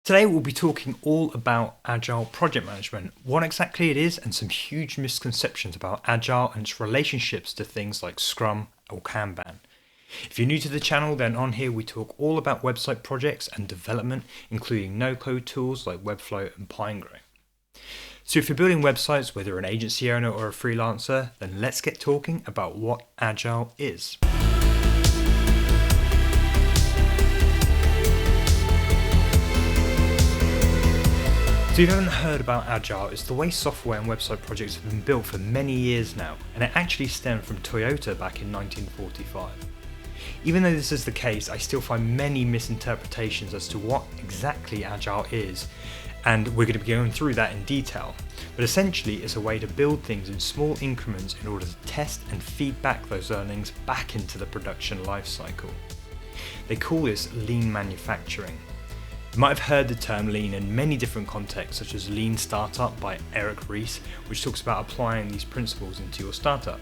Today we'll be talking all about Agile project management, what exactly it is, and some huge misconceptions about Agile and its relationships to things like Scrum or Kanban. If you're new to the channel, then on here we talk all about website projects and development, including no-code tools like Webflow and Pinegrow. So if you're building websites, whether you're an agency owner or a freelancer, then let's get talking about what Agile is. So if you haven't heard about Agile, it's the way software and website projects have been built for many years now, and it actually stemmed from Toyota back in 1945. Even though this is the case, I still find many misinterpretations as to what exactly Agile is, and we're going to be going through that in detail. But essentially, it's a way to build things in small increments in order to test and feed back those learnings back into the production lifecycle. They call this lean manufacturing. You might have heard the term lean in many different contexts, such as Lean Startup by Eric Ries, which talks about applying these principles into your startup.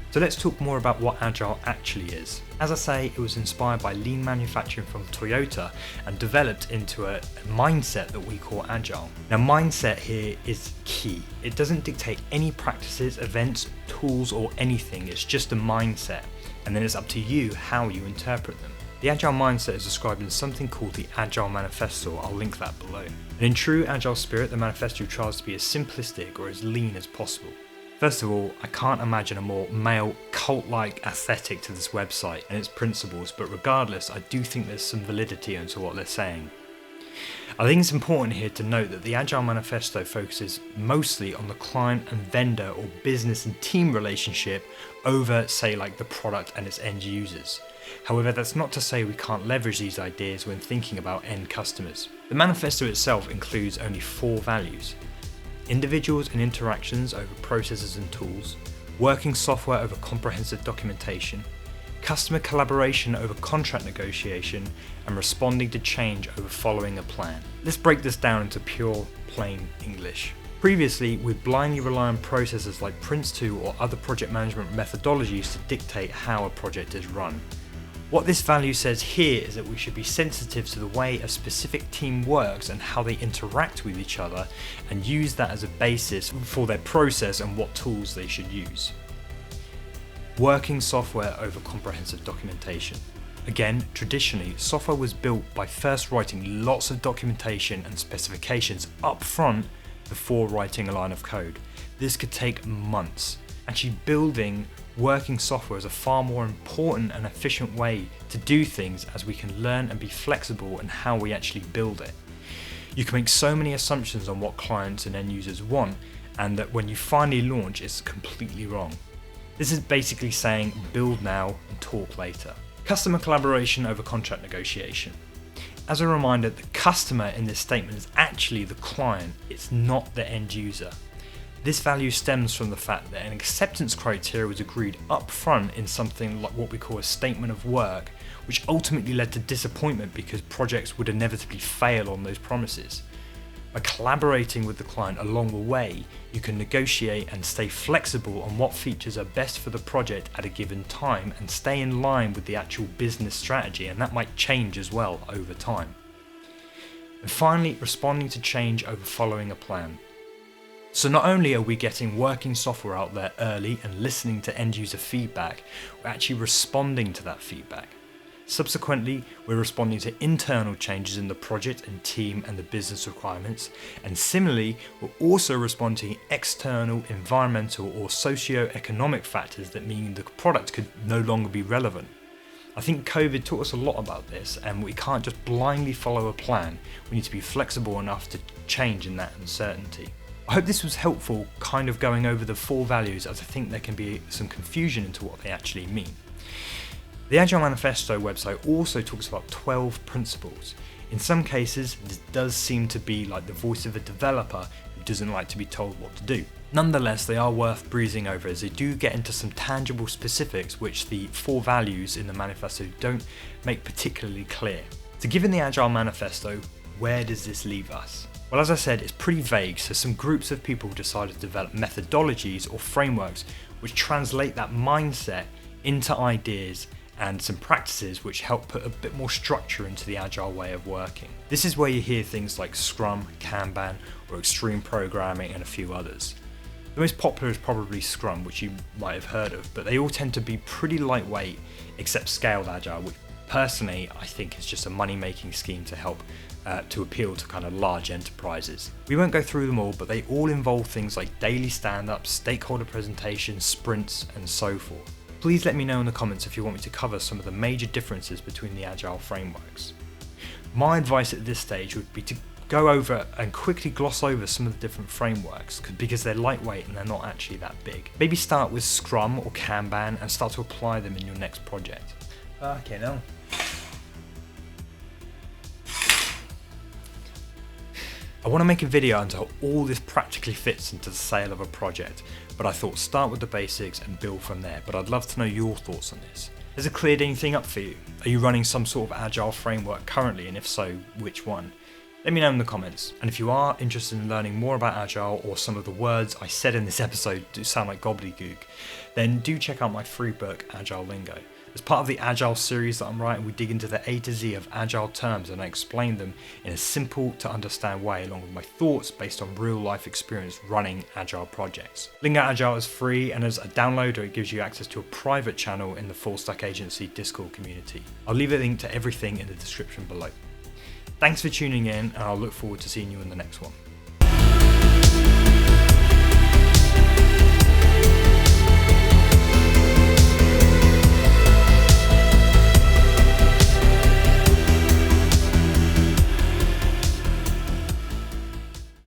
So let's talk more about what Agile actually is. As I say, it was inspired by lean manufacturing from Toyota and developed into a mindset that we call Agile. Now, mindset here is key. It doesn't dictate any practices, events, tools, or anything. It's just a mindset, and then it's up to you how you interpret them. The Agile mindset is described in something called the Agile Manifesto. I'll link that below. And in true Agile spirit, the manifesto tries to be as simplistic or as lean as possible. First of all, I can't imagine a more male, cult-like aesthetic to this website and its principles, but regardless, I do think there's some validity into what they're saying. I think it's important here to note that the Agile Manifesto focuses mostly on the client and vendor or business and team relationship over, say, like the product and its end users. However, that's not to say we can't leverage these ideas when thinking about end customers. The manifesto itself includes only 4 values: individuals and interactions over processes and tools, working software over comprehensive documentation, customer collaboration over contract negotiation, and responding to change over following a plan. Let's break this down into pure, plain English. Previously, we'd blindly rely on processes like Prince2 or other project management methodologies to dictate how a project is run. What this value says here is that we should be sensitive to the way a specific team works and how they interact with each other, and use that as a basis for their process and what tools they should use. Working software over comprehensive documentation. Again, traditionally, software was built by first writing lots of documentation and specifications up front before writing a line of code. This could take months. Actually, building working software is a far more important and efficient way to do things, as we can learn and be flexible in how we actually build it. You can make so many assumptions on what clients and end users want, and that when you finally launch, it's completely wrong. This is basically saying build now and talk later. Customer collaboration over contract negotiation. As a reminder, the customer in this statement is actually the client, it's not the end user. This value stems from the fact that an acceptance criteria was agreed up front in something like what we call a statement of work, which ultimately led to disappointment because projects would inevitably fail on those promises. By collaborating with the client along the way, you can negotiate and stay flexible on what features are best for the project at a given time and stay in line with the actual business strategy, and that might change as well over time. And finally, responding to change over following a plan. So not only are we getting working software out there early and listening to end user feedback, we're actually responding to that feedback. Subsequently, we're responding to internal changes in the project and team and the business requirements, and similarly, we're also responding to external, environmental or socio-economic factors that mean the product could no longer be relevant. I think COVID taught us a lot about this, and we can't just blindly follow a plan. We need to be flexible enough to change in that uncertainty. I hope this was helpful, kind of going over the 4 values, as I think there can be some confusion into what they actually mean. The Agile Manifesto website also talks about 12 principles. In some cases, this does seem to be like the voice of a developer who doesn't like to be told what to do. Nonetheless, they are worth breezing over, as they do get into some tangible specifics which the 4 values in the manifesto don't make particularly clear. So given the Agile Manifesto, where does this leave us? Well, as I said, it's pretty vague, so some groups of people decided to develop methodologies or frameworks which translate that mindset into ideas and some practices which help put a bit more structure into the Agile way of working. This is where you hear things like Scrum, Kanban, or extreme programming, and a few others. The most popular is probably Scrum, which you might have heard of, but they all tend to be pretty lightweight, except Scaled Agile, which personally I think is just a money-making scheme to help to appeal to kind of large enterprises. We won't go through them all, but they all involve things like daily stand-ups, stakeholder presentations, sprints, and so forth. Please let me know in the comments if you want me to cover some of the major differences between the Agile frameworks. My advice at this stage would be to go over and quickly gloss over some of the different frameworks because they're lightweight and they're not actually that big. Maybe start with Scrum or Kanban and start to apply them in your next project. Okay, now. I want to make a video on how all this practically fits into the sale of a project, but I thought start with the basics and build from there, but I'd love to know your thoughts on this. Has it cleared anything up for you? Are you running some sort of Agile framework currently, and if so, which one? Let me know in the comments. And if you are interested in learning more about Agile, or some of the words I said in this episode do sound like gobbledygook, then do check out my free book, Agile Lingo. As part of the Agile series that I'm writing, we dig into the A to Z of Agile terms and I explain them in a simple to understand way along with my thoughts based on real life experience running Agile projects. Lingo Agile is free, and as a downloader it gives you access to a private channel in the Full Stack Agency Discord community. I'll leave a link to everything in the description below. Thanks for tuning in, and I'll look forward to seeing you in the next one.